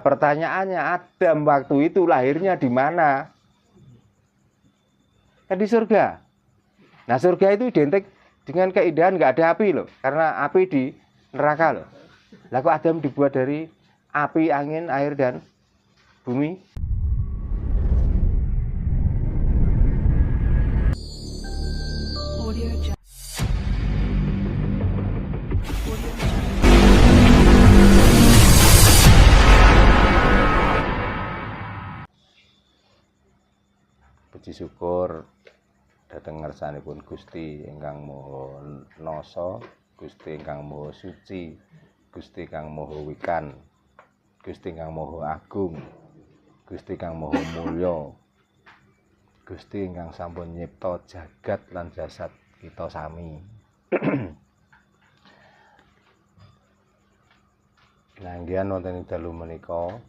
Pertanyaannya, Adam waktu itu lahirnya di mana? Kan di surga. Nah, surga itu identik dengan keindahan, nggak ada api loh. Karena api di neraka loh. Lah kok Adam dibuat dari api, angin, air, dan bumi? Puji syukur dhateng ngersanipun Gusti ingkang Maha Nasa, Gusti ingkang Maha Suci, Gusti ingkang Maha Wikan, Gusti ingkang Maha Agung, Gusti ingkang Maha Mulya, Gusti ingkang sampun nyipta jagat lan jasad kita sami. Nanggihan wonten ing dalu menika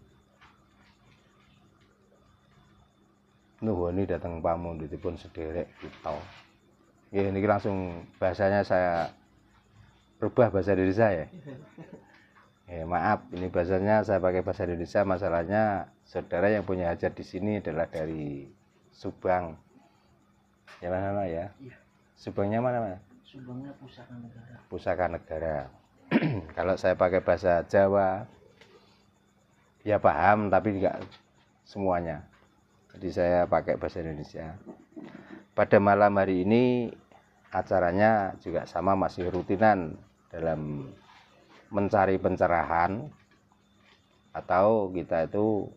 nuhuni dhateng pamundhutipun sederek kita. Ya niki langsung bahasanya saya rubah bahasa Indonesia ya. Maaf, ini bahasanya saya pakai bahasa Indonesia. Masalahnya saudara yang punya hajat di sini adalah dari Subang. Ya mana ya? Iya. Subangnya mana? Subangnya Pusaka Negara. Pusaka Negara. Kalau saya pakai bahasa Jawa, ya paham tapi enggak semuanya. Jadi saya pakai bahasa Indonesia. Pada malam hari ini acaranya juga sama, masih rutinan dalam mencari pencerahan, atau kita itu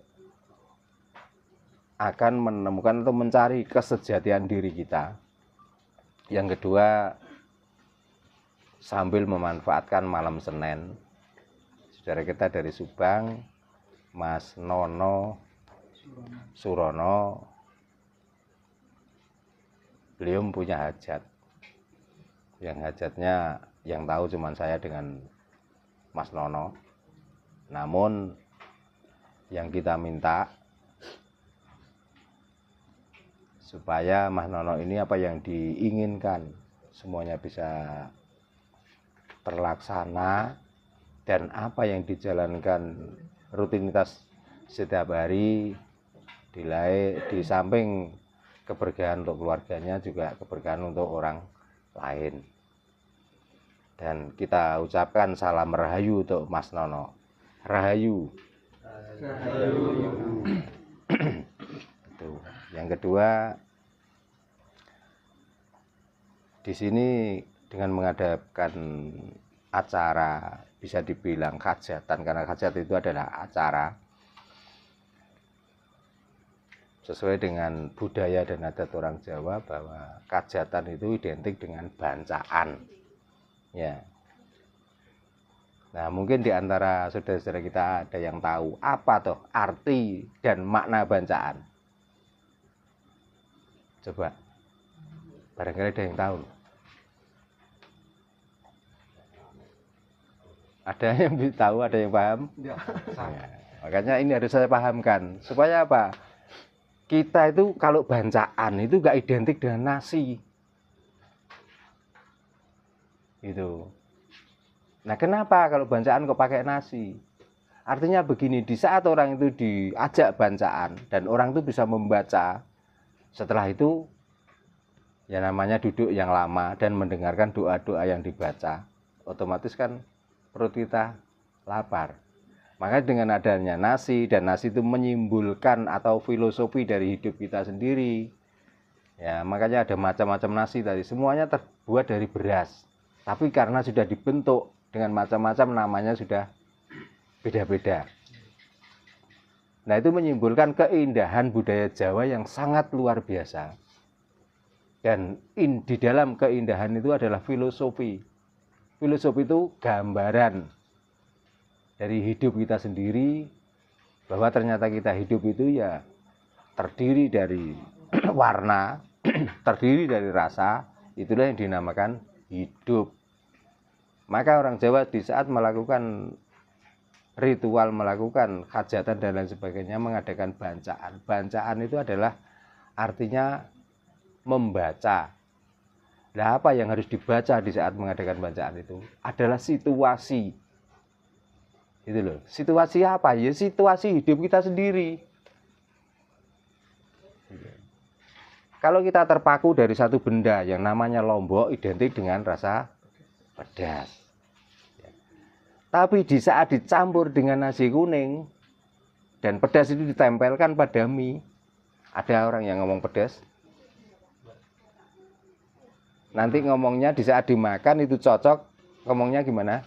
akan menemukan atau mencari kesejatian diri kita. Yang kedua, sambil memanfaatkan malam Senin, saudara kita dari Subang, Mas Nono Surono, beliau punya hajat. Yang hajatnya yang tahu cuma saya dengan Mas Nono. Namun yang kita minta supaya Mas Nono ini apa yang diinginkan semuanya bisa terlaksana, dan apa yang dijalankan rutinitas setiap hari di samping keberkahan untuk keluarganya juga keberkahan untuk orang lain. Dan kita ucapkan salam rahayu untuk Mas Nono. Rahayu. Rahayu. Itu. Yang kedua, di sini dengan mengadakan acara, bisa dibilang hajatan, karena hajat itu adalah acara sesuai dengan budaya dan adat orang Jawa, bahwa hajatan itu identik dengan bancaan. Ya. Nah, mungkin di antara saudara-saudara kita ada yang tahu apa toh arti dan makna bancaan. Coba, barangkali ada yang tahu. Ada yang tahu, ada yang paham? Ya, makanya ini harus saya pahamkan. Supaya apa? Kita itu kalau bancaan itu gak identik dengan nasi. Gitu. Nah, kenapa kalau bancaan kok pakai nasi? Artinya begini, di saat orang itu diajak bancaan dan orang itu bisa membaca, setelah itu ya namanya duduk yang lama dan mendengarkan doa-doa yang dibaca, otomatis kan perut kita lapar. Maka dengan adanya nasi, dan nasi itu menyimbolkan atau filosofi dari hidup kita sendiri. Ya, makanya ada macam-macam nasi tadi, semuanya terbuat dari beras. Tapi karena sudah dibentuk dengan macam-macam, namanya sudah beda-beda. Nah, itu menyimbolkan keindahan budaya Jawa yang sangat luar biasa. Dan di dalam keindahan itu adalah filosofi. Filosofi itu gambaran dari hidup kita sendiri, bahwa ternyata kita hidup itu ya terdiri dari warna, terdiri dari rasa, itulah yang dinamakan hidup. Maka orang Jawa di saat melakukan ritual, melakukan hajatan dan lain sebagainya, mengadakan bancaan. Bancaan itu adalah artinya membaca. Nah, apa yang harus dibaca di saat mengadakan bancaan itu adalah situasi. Itu loh. Situasi apa? Ya situasi hidup kita sendiri. Kalau kita terpaku dari satu benda yang namanya lombok identik dengan rasa pedas. Tapi di saat dicampur dengan nasi kuning dan pedas itu ditempelkan pada mie, ada orang yang ngomong pedas. Nanti ngomongnya di saat dimakan itu cocok, ngomongnya gimana?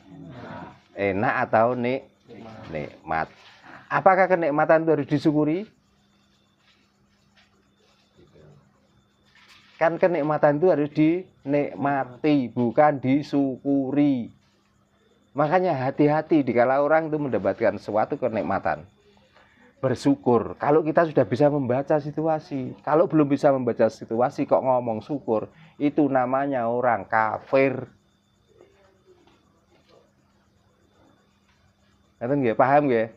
Enak atau nikmat. Apakah kenikmatan itu harus disyukuri? Kan kenikmatan itu harus dinikmati, bukan disyukuri. Makanya hati-hati dikala orang itu mendapatkan suatu kenikmatan. Bersyukur. Kalau kita sudah bisa membaca situasi, kalau belum bisa membaca situasi kok ngomong syukur, itu namanya orang kafir. Ngerti nggih? Paham nggih?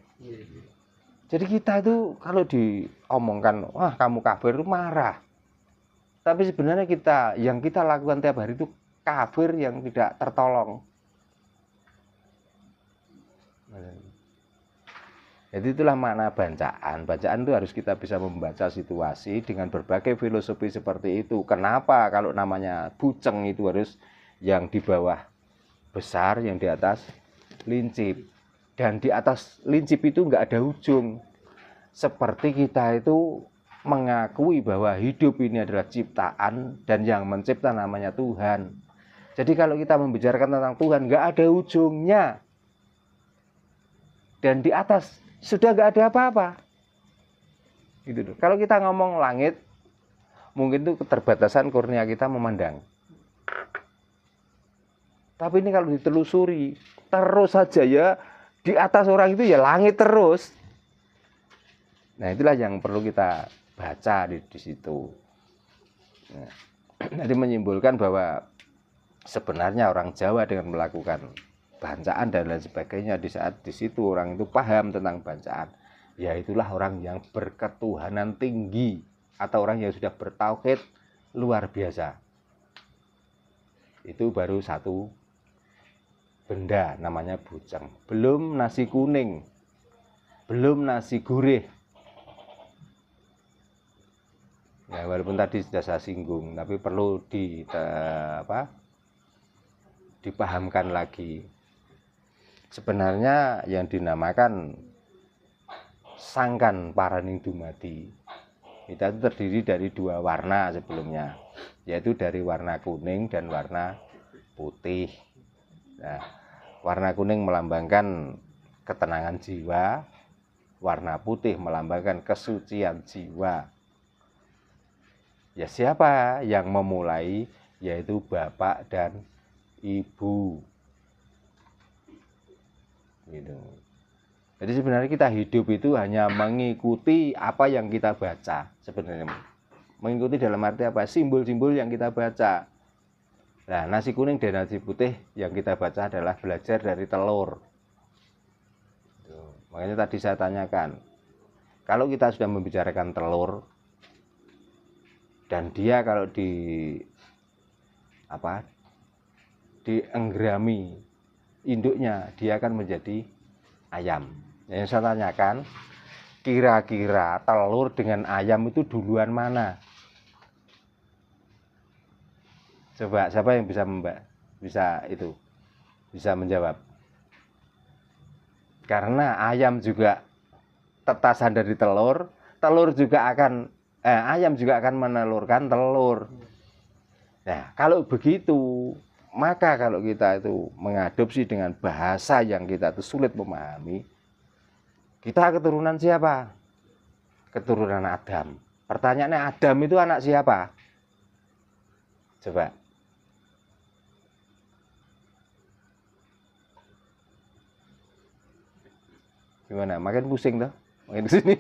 Jadi kita itu kalau diomongkan, wah kamu kafir, marah. Tapi sebenarnya yang kita lakukan tiap hari itu kafir yang tidak tertolong. Jadi itulah makna bacaan. Bacaan itu harus kita bisa membaca situasi dengan berbagai filosofi seperti itu. Kenapa kalau namanya buceng itu harus yang di bawah besar, yang di atas lincip. Dan di atas lincip itu enggak ada ujung. Seperti kita itu mengakui bahwa hidup ini adalah ciptaan dan yang mencipta namanya Tuhan. Jadi kalau kita membicarakan tentang Tuhan enggak ada ujungnya. Dan di atas sudah enggak ada apa-apa. Gitu. Kalau kita ngomong langit, mungkin itu keterbatasan kurnia kita memandang. Tapi ini kalau ditelusuri, terus saja ya di atas orang itu ya langit terus. Nah itulah yang perlu kita baca di situ. Nah, jadi menyimpulkan bahwa sebenarnya orang Jawa dengan melakukan bacaan dan lain sebagainya di saat di situ orang itu paham tentang bacaan, ya itulah orang yang berketuhanan tinggi atau orang yang sudah bertauhid luar biasa. Itu baru satu benda namanya buceng. Belum nasi kuning, belum nasi gurih. Ya, walaupun tadi sudah saya singgung, tapi perlu dipahamkan lagi. Sebenarnya yang dinamakan sangkan paraning dumadi itu terdiri dari dua warna sebelumnya, yaitu dari warna kuning dan warna putih. Nah, warna kuning melambangkan ketenangan jiwa, warna putih melambangkan kesucian jiwa. Ya siapa yang memulai? Yaitu bapak dan ibu. Gitu. Jadi sebenarnya kita hidup itu hanya mengikuti apa yang kita baca. Sebenarnya mengikuti dalam arti apa? Simbol-simbol yang kita baca. Nah, nasi kuning dan nasi putih yang kita baca adalah belajar dari telur. Makanya tadi saya tanyakan, kalau kita sudah membicarakan telur, dan dia kalau dienggerami induknya, dia akan menjadi ayam. Yang saya tanyakan, kira-kira telur dengan ayam itu duluan mana? Coba siapa yang bisa menjawab? Karena ayam juga tetasan dari telur, ayam juga akan menelurkan telur. Nah, kalau begitu, maka kalau kita itu mengadopsi dengan bahasa yang kita itu sulit memahami, kita keturunan siapa? Keturunan Adam. Pertanyaannya, Adam itu anak siapa? Coba. Gimana? Makin pusing toh? Makin kesini.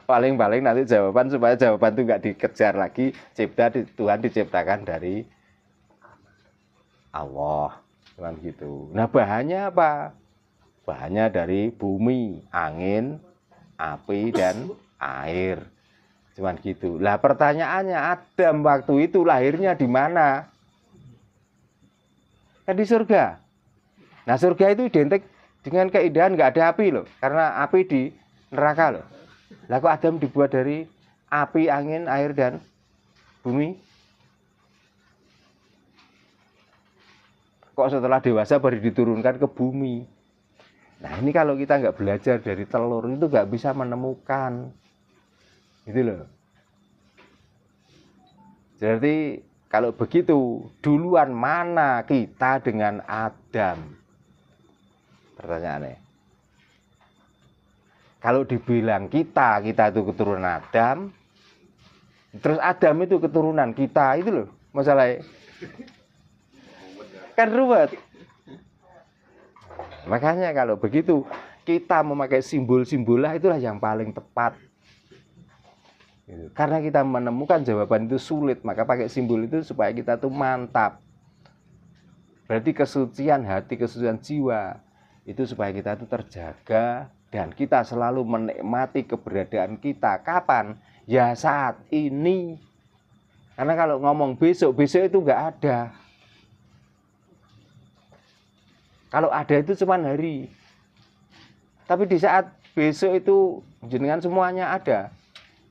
Paling-paling nanti jawaban, supaya jawaban itu nggak dikejar lagi, Tuhan diciptakan dari Allah, cuman gitu. Nah bahannya apa? Bahannya dari bumi, angin, api, dan air, cuman gitu. Lah pertanyaannya, Adam waktu itu lahirnya di mana? Kan di surga. Nah, surga itu identik dengan keindahan, nggak ada api loh, karena api di neraka loh. Lah kok Adam dibuat dari api, angin, air, dan bumi? Kok setelah dewasa baru diturunkan ke bumi? Nah, ini kalau kita nggak belajar dari telur itu nggak bisa menemukan. Gitu loh. Jadi kalau begitu, duluan mana kita dengan Adam? Pertanyaannya. Kalau dibilang kita itu keturunan Adam, terus Adam itu keturunan kita, itu loh masalahnya. Kan ruwet. Makanya kalau begitu, kita memakai simbol-simbol lah, itulah yang paling tepat. Karena kita menemukan jawaban itu sulit, maka pakai simbol itu supaya kita tuh mantap. Berarti kesucian hati, kesucian jiwa, itu supaya kita itu terjaga dan kita selalu menikmati keberadaan kita. Kapan? Ya saat ini. Karena kalau ngomong besok itu nggak ada. Kalau ada itu cuma hari. Tapi di saat besok itu jenengan semuanya ada.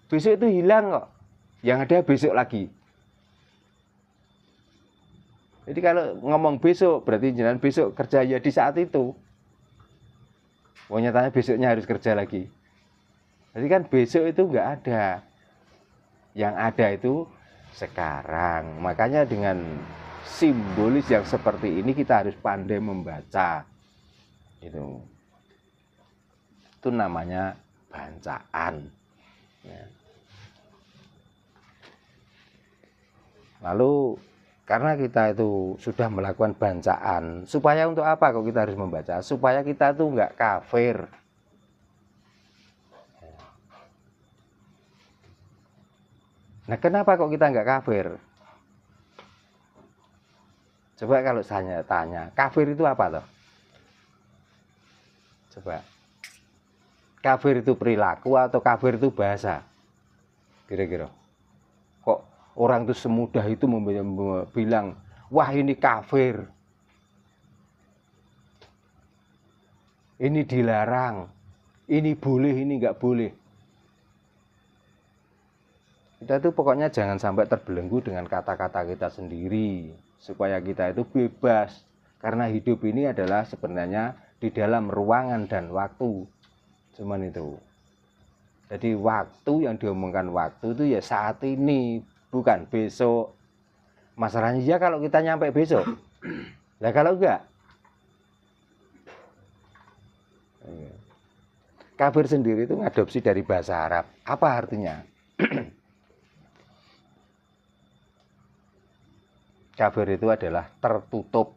Besok itu hilang kok. Yang ada besok lagi. Jadi kalau ngomong besok berarti jenengan besok kerja ya di saat itu. Oh, nyatanya besoknya harus kerja lagi. Jadi kan besok itu nggak ada. Yang ada itu sekarang. Makanya dengan simbolis yang seperti ini kita harus pandai membaca. Itu namanya bancaan. Ya. Lalu karena kita itu sudah melakukan bancaan, supaya untuk apa kok kita harus membaca? Supaya kita tuh nggak kafir. Nah, kenapa kok kita nggak kafir? Coba kalau saya tanya, kafir itu apa toh? Coba. Kafir itu perilaku atau kafir itu bahasa? Kira-kira. Kok orang itu semudah itu bilang, wah ini kafir, ini dilarang, ini boleh, ini nggak boleh. Kita tuh pokoknya jangan sampai terbelenggu dengan kata-kata kita sendiri, supaya kita itu bebas. Karena hidup ini adalah sebenarnya di dalam ruangan dan waktu. Cuman itu. Jadi waktu yang diomongkan waktu itu ya saat ini, bukan besok. Masalahnya ya kalau kita nyampe besok. Lah kalau enggak. Kafir sendiri itu ngadopsi dari bahasa Arab. Apa artinya? Kafir itu adalah tertutup.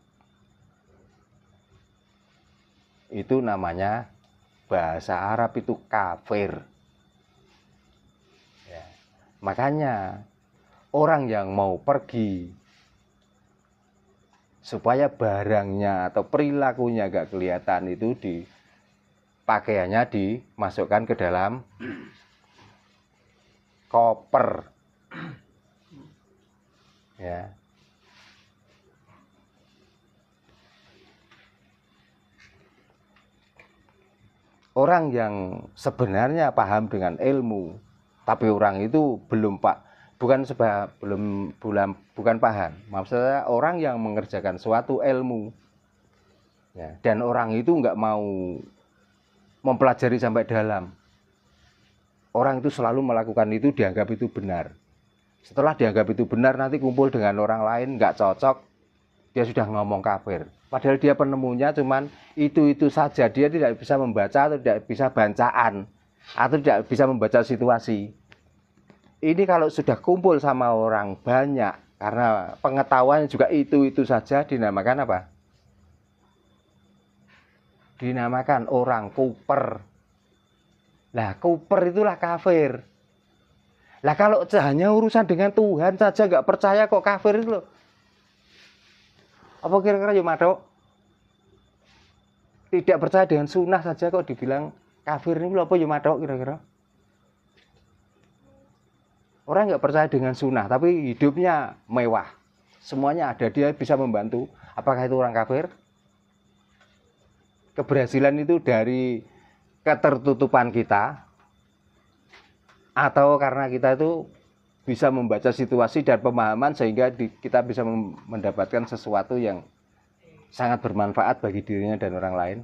Itu namanya bahasa Arab itu kafir. Ya. Makanya orang yang mau pergi supaya barangnya atau perilakunya gak kelihatan itu pakaiannya dimasukkan ke dalam koper. Ya. Orang yang sebenarnya paham dengan ilmu, tapi orang itu belum bukan paham. Maksudnya orang yang mengerjakan suatu ilmu, ya, dan orang itu nggak mau mempelajari sampai dalam. Orang itu selalu melakukan itu dianggap itu benar. Setelah dianggap itu benar, nanti kumpul dengan orang lain nggak cocok, dia sudah ngomong kafir. Padahal dia penemunya cuman itu saja. Dia tidak bisa membaca atau tidak bisa bancaan. Atau tidak bisa membaca situasi. Ini kalau sudah kumpul sama orang banyak. Karena pengetahuan juga itu saja, dinamakan apa? Dinamakan orang kuper. Lah kuper itulah kafir. Lah kalau hanya urusan dengan Tuhan saja nggak percaya kok kafir itu loh. Apa kira-kira ya madok? Tidak percaya dengan sunnah saja kok dibilang kafir ini apa ya madok kira-kira? Orang nggak percaya dengan sunnah tapi hidupnya mewah. Semuanya ada, dia bisa membantu. Apakah itu orang kafir? keberhasilan itu dari ketertutupan kita atau karena kita itu bisa membaca situasi dan pemahaman sehingga kita bisa mendapatkan sesuatu yang sangat bermanfaat bagi dirinya dan orang lain.